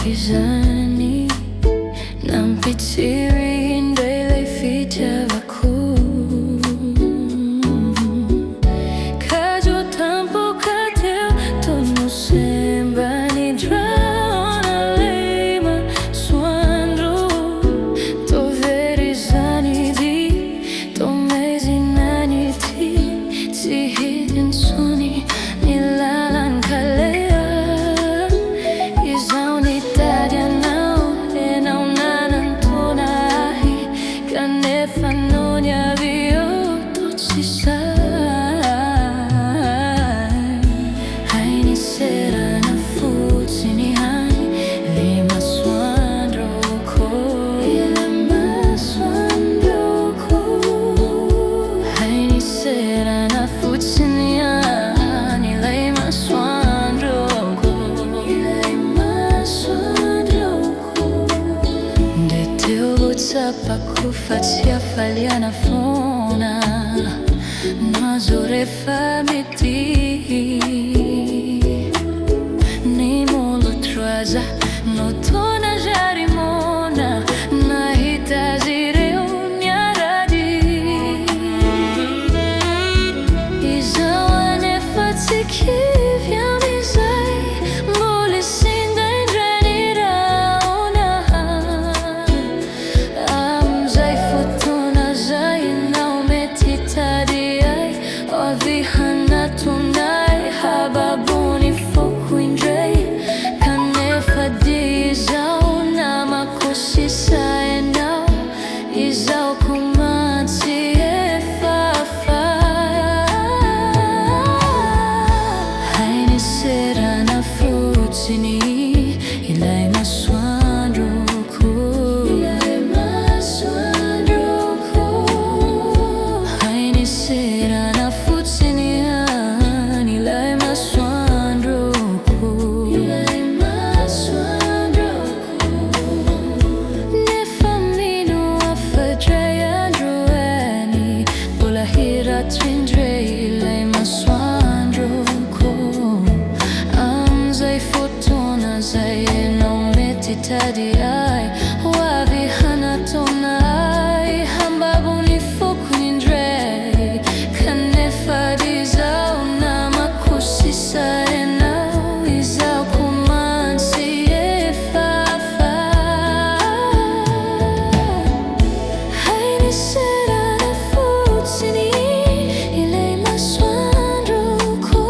gizani nampitiri ndo ile ficha vaku kajo tampo katel tono semba ni draona leima suandro to verizani di to mezi nani ti hidden soni nilalan kalea Fanonia vio tutti sai Haini sera na futsini hai Ilay masoandroko Ilay masoandroko Haini sera na futsini hai Ilay masoandroko Ilay masoandroko Deteu butsapa kufatia faliana fona Nazure famiti Ni molo traza Notona jarimona Nahita zire unyaradi Izawane fatiki vyamizai Mole sinda indranira Vihana tunai hababuni foku indrei Kanefa dizau na makosi saenau Izau kumansi efafa Haini sera na futsini Ilay masoandroko Ilay masoandroko Haini sera na Ilay masoandroko Ilay masoandroko Nefamino afadreyandroeni Bola hiratrindre Ilay masoandroko Amzay fotona zay enao mety tady ay Hoavy hanatonay Hambabony fokony indray Kanefa dizao na makosi saenao Izao kumansi efafa Haini sera na futsini Ilay masoandroko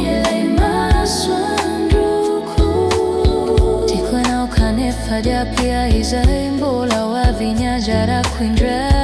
Ilay masoandroko Tiko nao kanefa dia pia izay mbola wavinya jara kuindray